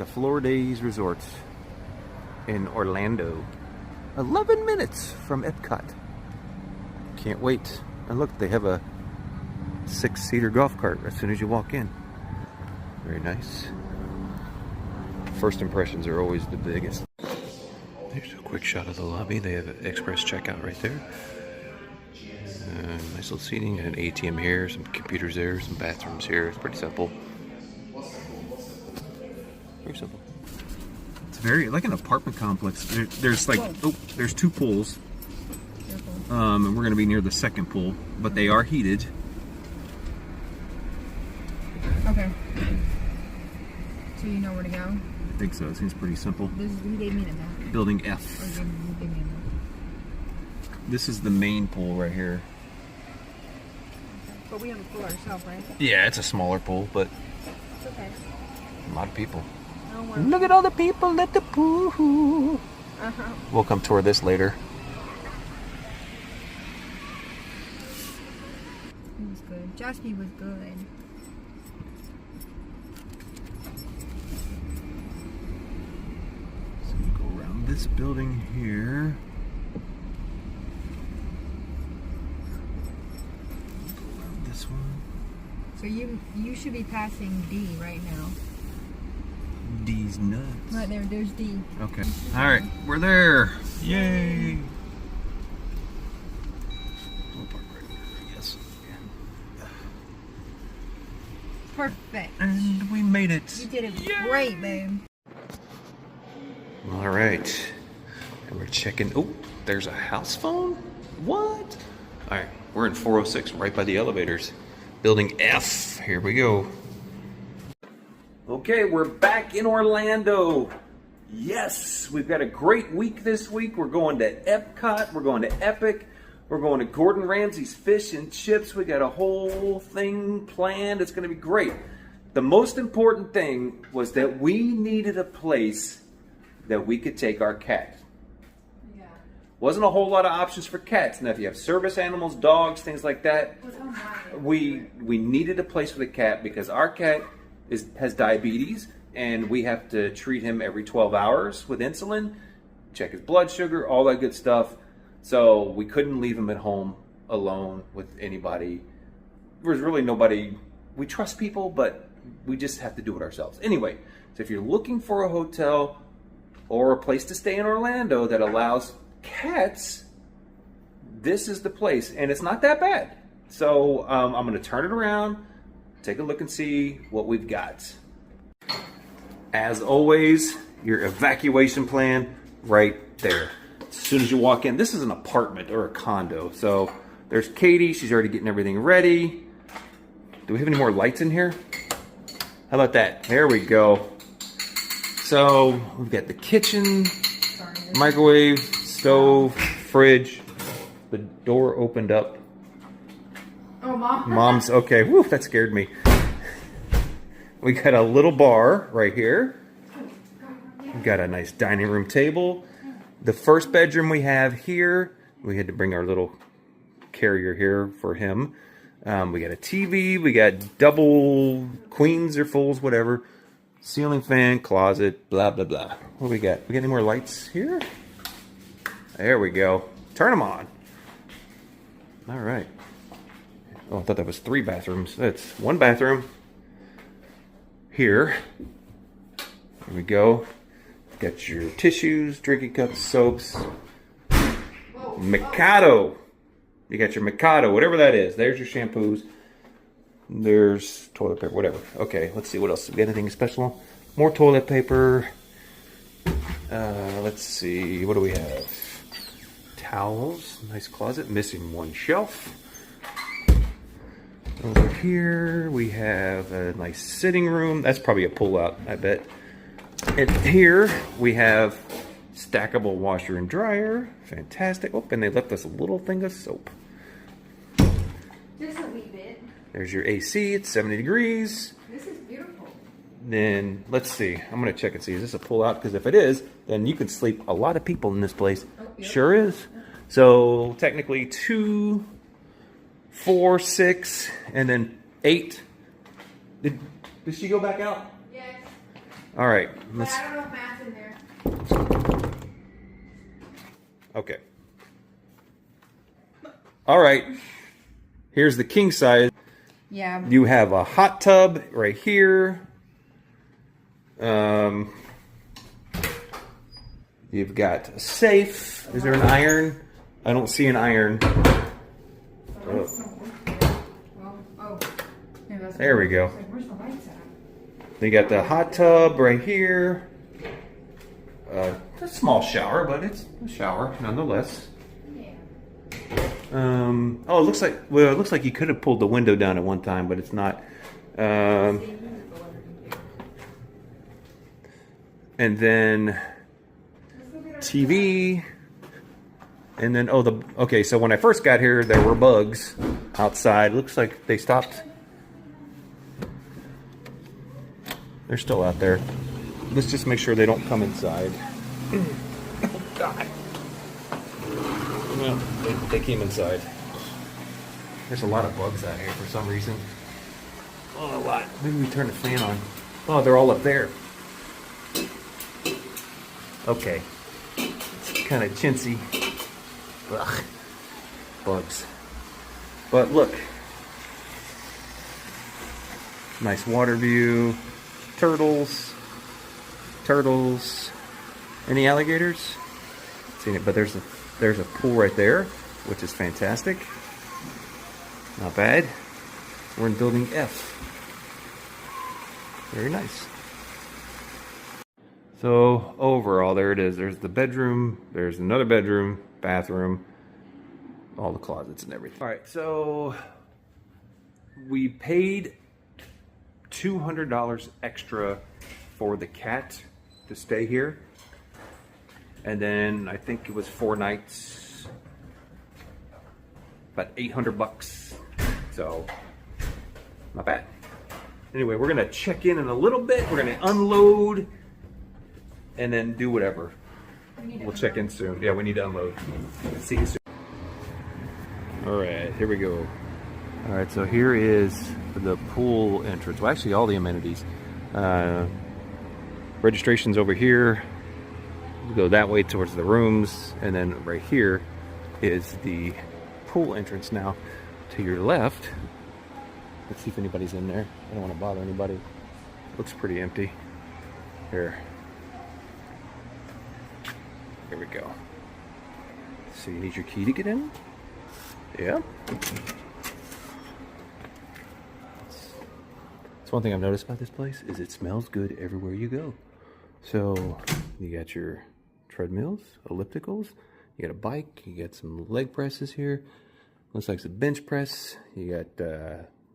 the Floridays Resort in Orlando. 11 minutes from Epcot. Can't wait. And look, they have a 6-seater golf cart as soon as you walk in. Very nice. First impressions are always the biggest. There's a quick shot of the lobby. They have an express checkout right there. Nice little seating, and an ATM here, some computers there, some bathrooms here. It's pretty simple. Very simple. It's very like an apartment complex. There's like, there's 2 pools. And we're gonna be near the second pool, but they are heated. Okay. So you know where to go? I think so. It seems pretty simple. Who gave me the map? Building F. Who gave me a map? This is the main pool right here. But we have a pool ourselves, right? Yeah, it's a smaller pool, but It's okay. a lot of people. Oh, Look at all the people at the pool. We'll come tour this later. It was good. Jaspi was good. So we go around this building here. Go around this one. So you should be passing D right now. D's nuts. Right there, there's D. Okay. All right, we're there. Yay. We'll park right there, I guess. Perfect. And we made it. You did it great, babe. All right. And we're checking. Oh, there's a house phone? What? All right, we're in 406, right by the elevators. Building F. Here we go. Okay, we're back in Orlando. Yes, we've got a great week this week. We're going to Epcot. We're going to Epic. We're going to Gordon Ramsay's Fish and Chips. We got a whole thing planned. It's going to be great. The most important thing was that we needed a place that we could take our cat. Yeah. Wasn't a whole lot of options for cats. Now, if you have service animals, dogs, things like that, we needed a place for the cat because our cat has diabetes, and we have to treat him every 12 hours with insulin, check his blood sugar, all that good stuff. So we couldn't leave him at home alone with anybody. There was really nobody. We trust people, but we just have to do it ourselves. Anyway, so if you're looking for a hotel or a place to stay in Orlando that allows cats, this is the place, and it's not that bad. So I'm going to turn it around, take a look and see what we've got. As always, your evacuation plan right there. As soon as you walk in, this is an apartment or a condo. So there's Katie, she's already getting everything ready. Do we have any more lights in here? How about that? There we go. So we've got the kitchen, microwave, stove, fridge. The door opened up. Oh, Mom. Mom's, okay, woo, that scared me. We got a little bar right here. We got a nice dining room table. The first bedroom we have here, we had to bring our little carrier here for him. We got a TV, we got double queens or fulls, whatever. Ceiling fan, closet, blah, blah, blah. What do we got? We got any more lights here? There we go. Turn them on. All right. Oh, I thought that was 3 bathrooms. That's 1 bathroom. Here. There we go. Got your tissues, drinking cups, soaps. Mikado. You got your Mikado, whatever that is. There's your shampoos. There's toilet paper, whatever. Okay, let's see what else. We got anything special? More toilet paper. Let's see. What do we have? Towels. Nice closet. Missing 1 shelf. Over here we have a nice sitting room. That's probably a pull-out, I bet. And here we have stackable washer and dryer. Fantastic. Oh, and they left us a little thing of soap. Just a wee bit. There's your AC. It's 70 degrees. This is beautiful. Then let's see. I'm going to check and see. Is this a pull-out? Because if it is, then you can sleep a lot of people in this place. Oh, yep. Sure is. So technically 2, 4, 6, and then 8. Did she go back out? Yes. All right. But Let's. I don't know if Matt's in there. Okay. All right. Here's the king size. Yeah. You have a hot tub right here. You've got a safe. Is there an iron? I don't see an iron. Well, oh. Yeah, that's There we go. like, where's the lights at? You got the hot tub right here. It's a small shower, but it's a shower nonetheless. Oh, it looks like you could have pulled the window down at one time, but it's not. And then TV, and then okay. So when I first got here, there were bugs outside. Looks like they stopped. They're still out there. Let's just make sure they don't come inside. Oh God. Well, they came inside. There's a lot of bugs out here for some reason. Oh, a lot. Maybe we turn the fan on. Oh, they're all up there. Okay. It's kind of chintzy. Ugh. Bugs. But look. Nice water view. Turtles. Turtles. Any alligators? Seen it, but there's a pool right there, which is fantastic. Not bad. We're in building F. Very nice. So overall, there it is. There's the bedroom. There's another bedroom, bathroom, all the closets and everything. All right, so we paid $200 extra for the cat to stay here. And then I think it was 4 nights, about $800. So not bad. Anyway, we're gonna check in a little bit. We're gonna unload and then do whatever. We'll check in soon. Yeah, we need to unload. See you soon. All right, here we go. All right, so here is the pool entrance. Well, actually, all the amenities. Registration's over here. We go that way towards the rooms, and then right here is the pool entrance. Now, to your left, let's see if anybody's in there. I don't want to bother anybody. Looks pretty empty. Here we go. So you need your key to get in? Yeah. That's one thing I've noticed about this place is it smells good everywhere you go. So you got your treadmills, ellipticals, you got a bike, you got some leg presses here. Looks like it's a bench press. You got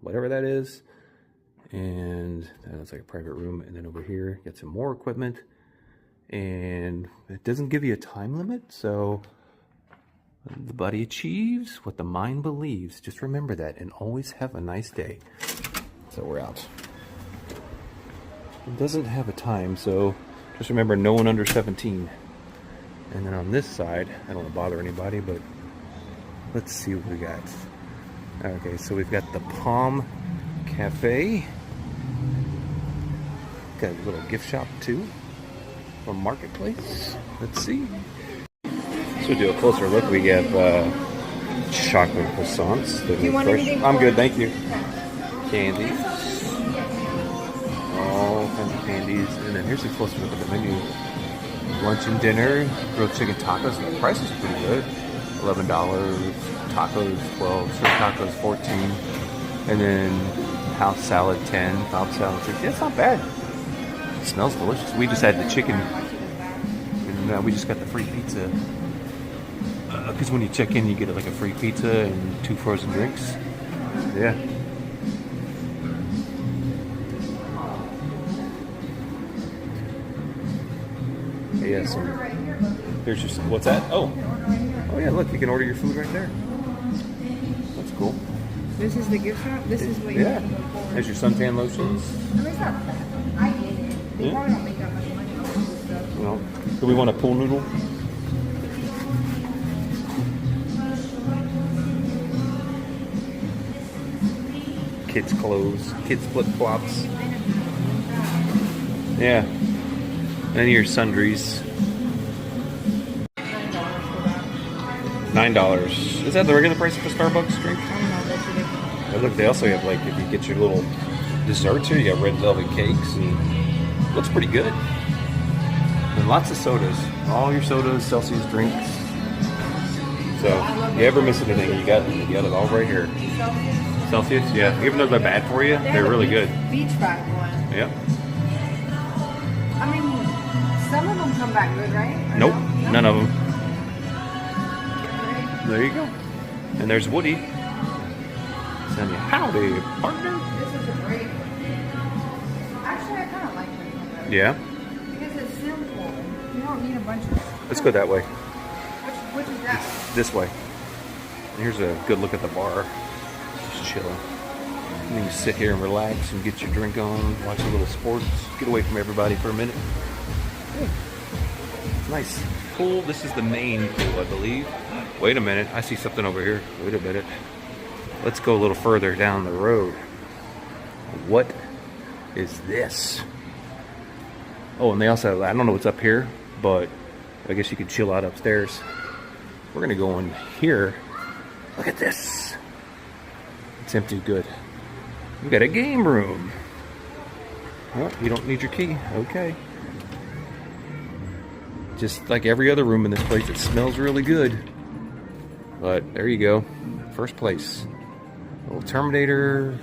whatever that is. And that looks like a private room. And then over here, you got some more equipment. And it doesn't give you a time limit, so the body achieves what the mind believes. Just remember that and always have a nice day. So we're out. It doesn't have a time, so just remember no one under 17. And then on this side, I don't want to bother anybody, but let's see what we got. Okay, so we've got the Palm Cafe. Got a little gift shop too. Or marketplace. Let's see. So do a closer look. We have chocolate croissants. Do you want anything? I'm good, thank you. Candies. All kinds of candies. And then here's a closer look at the menu. Lunch and dinner, grilled chicken tacos. The price is pretty good. $11. Tacos 12. Shrimp tacos 14. And then house salad 10. House salad 6. Yeah, it's not bad. It smells delicious. We just had the chicken, and we just got the free pizza. Because when you check in, you get like a free pizza and 2 frozen drinks. Yeah. Yeah. So there's just what's that? Oh yeah. Look, you can order your food right there. That's cool. This is the gift shop? This is what you Yeah. There's your suntan lotions. I mean, it's not bad. I get it. They Yeah. probably don't make that much money off this stuff. You know, do we want a pool noodle? Kids' clothes, kids' flip flops. Yeah. Then your sundries. $9. Is that the regular price of a Starbucks drink? I don't know, that's ridiculous. And look, they also have, like, if you get your little desserts here, you got red velvet cakes, and looks pretty good. And lots of sodas. All your sodas, Celsius drinks. So, you ever miss anything, you got it all right here. Celsius, yeah. Even though they're bad for you, they're really good. Beach bag one. Yeah. I mean, some of them come back good, right? Or Nope, no? none of them. There you go. And there's Woody. Saying, howdy, partner. This is a great one. Actually, I kind of like this one better. Yeah. Because it's simple. You don't need a bunch of... Let's go that way. Which is that? This way. And here's a good look at the bar. Just chilling. And then you sit here and relax and get your drink on, watch a little sports, get away from everybody for a minute. Yeah. It's nice. Pool. This is the main pool, I believe. Wait a minute. I see something over here. Wait a minute. Let's go a little further down the road. What is this? Oh, and they also have, I don't know what's up here, but I guess you could chill out upstairs. We're going to go in here. Look at this. It's empty. Good. We got a game room. Oh, you don't need your key. Okay. Just like every other room in this place, it smells really good. But there you go. First place. A little Terminator.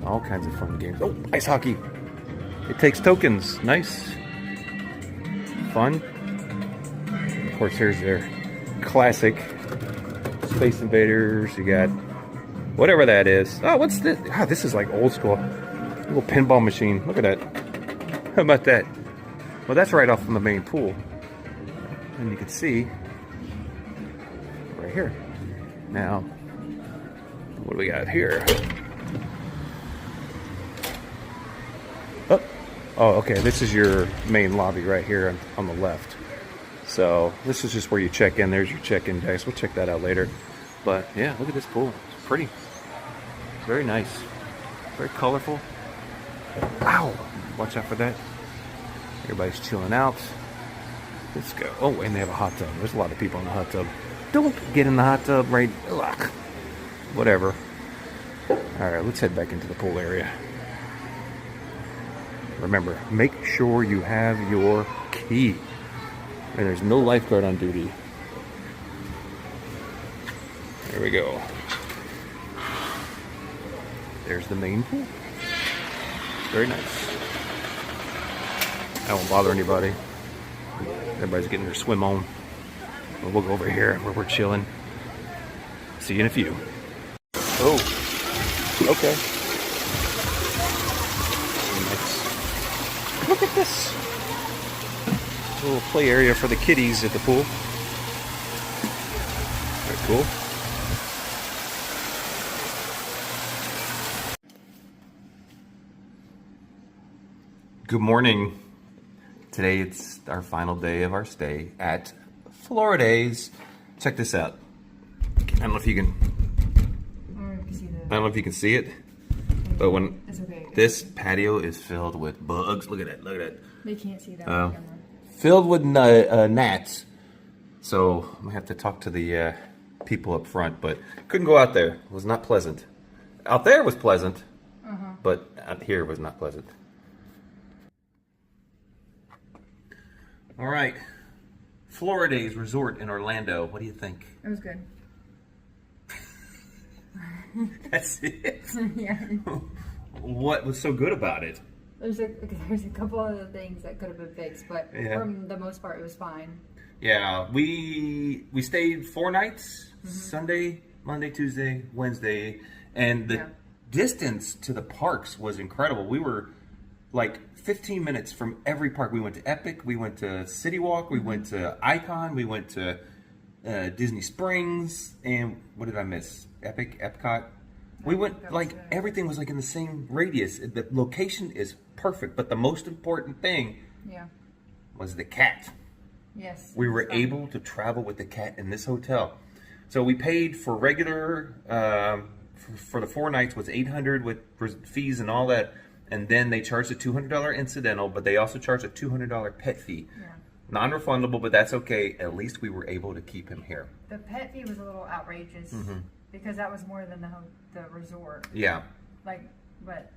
All kinds of fun games. Oh, ice hockey. It takes tokens. Nice. Fun. Of course, here's their classic Space Invaders. You got whatever that is. Oh, what's this? Ah, this is like old school. A little pinball machine. Look at that. How about that? Well, that's right off from the main pool. And you can see right here. Now, what do we got here? Oh, okay. This is your main lobby right here on the left. So this is just where you check in. There's your check-in desk. We'll check that out later. But yeah, look at this pool. It's pretty. It's very nice. Very colorful. Ow! Watch out for that. Everybody's chilling out. Let's go. Oh, and they have a hot tub. There's a lot of people in the hot tub. Don't get in the hot tub, right? Ugh. Whatever. All right, let's head back into the pool area. Remember, make sure you have your key. And there's no lifeguard on duty. There we go. There's the main pool. Very nice. I won't bother anybody. Everybody's getting their swim on. But we'll go over here where we're chilling. See you in a few. Oh, okay. Nice. Look at this. A little play area for the kiddies at the pool. Very cool. Good morning. Today it's our final day of our stay at Floridays. Check this out. I don't know if you can. I don't know if you can see it, but when it's okay. This patio is filled with bugs. Look at that. Look at that. They can't see that on camera. Filled with gnats. So I'm gonna have to talk to the people up front, but couldn't go out there. It was not pleasant. Out there was pleasant, but out here was not pleasant. All right, Floridays Resort in Orlando. What do you think? It was good. That's it. Yeah. What was so good about it? There's a couple other things that could have been fixed, but for the most part, it was fine. Yeah, we stayed 4 nights: Sunday, Monday, Tuesday, Wednesday, and the distance to the parks was incredible. We were like 15 minutes from every park. We went to Epic, we went to City Walk, we went to Icon, we went to Disney Springs, and what did I miss? Epcot. We went, like, everything was like in the same radius. The location is perfect, but the most important thing was the cat. Yes. We were able to travel with the cat in this hotel. So we paid for regular, for the 4 nights was $800 with fees and all that. and then they charge a $200 incidental, but they also charge a $200 pet fee. Yeah. Non-refundable, but that's okay. At least we were able to keep him here. The pet fee was a little outrageous because that was more than the resort. Yeah. Like,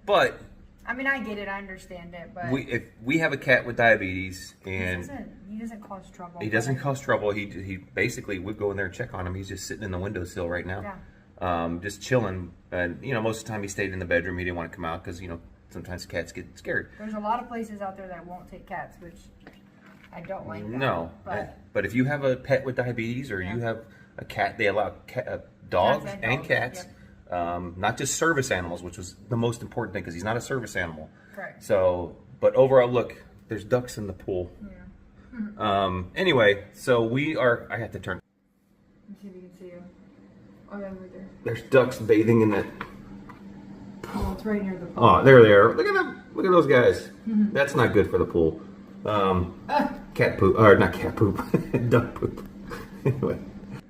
but I mean, I get it, I understand it, but if we have a cat with diabetes and he doesn't cause trouble. He doesn't cause trouble. He basically, we go in there and check on him. He's just sitting in the windowsill right now, just chilling. And most of the time he stayed in the bedroom. He didn't want to come out because sometimes cats get scared. There's a lot of places out there that won't take cats, which I don't like. No, but if you have a pet with diabetes or you have a cat, they allow dogs and cats. Yep. Not just service animals, which was the most important thing because he's not a service animal. Correct. So, but overall, look, there's ducks in the pool. Yeah. Anyway, so I have to turn. Let's see if you can see you. Oh, yeah, right there. There's ducks bathing in that. Oh, it's right near the pool. Oh, there they are. Look at them. Look at those guys. That's not good for the pool. Cat poop, or not cat poop, duck poop. Anyway.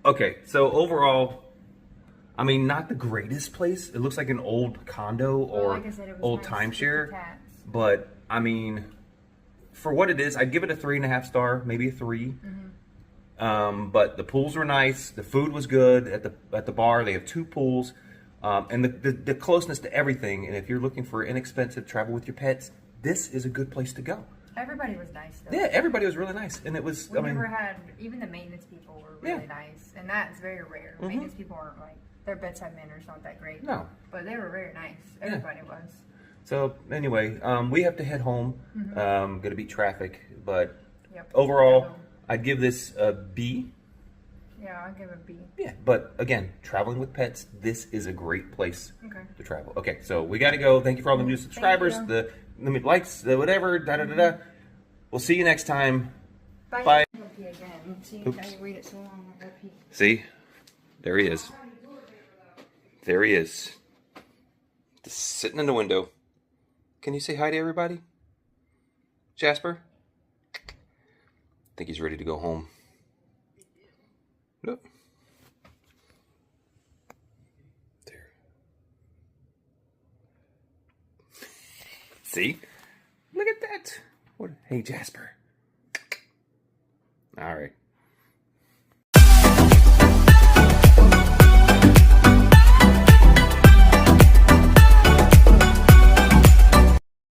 Okay, so overall, I mean, not the greatest place. It looks like an old condo or like I said, it was old nice timeshare. cats. But I mean, for what it is, I'd give it a 3.5 star, maybe a 3. But the pools were nice. The food was good at the bar. They have 2 pools, and the closeness to everything. And if you're looking for inexpensive travel with your pets, this is a good place to go. Everybody was nice, though. Yeah, everybody was really nice, and it was. We never had, even the maintenance people were really nice, and that's very rare. Maintenance people aren't like, their bedside manners not that great. No, but they were very nice. Everybody was. So anyway, we have to head home. Gonna beat traffic, but overall, I'd give this a B. Yeah, I'll give it a B. Yeah, but again, traveling with pets, this is a great place to travel. Okay, so we got to go. Thank you for all the new subscribers, the likes, the whatever, We'll see you next time. Bye. Bye. See, wait it so long. See, there he is. There he is. Just sitting in the window. Can you say hi to everybody? Jasper? I think he's ready to go home. Look. There. See? Look at that. What? Hey, Jasper. All right.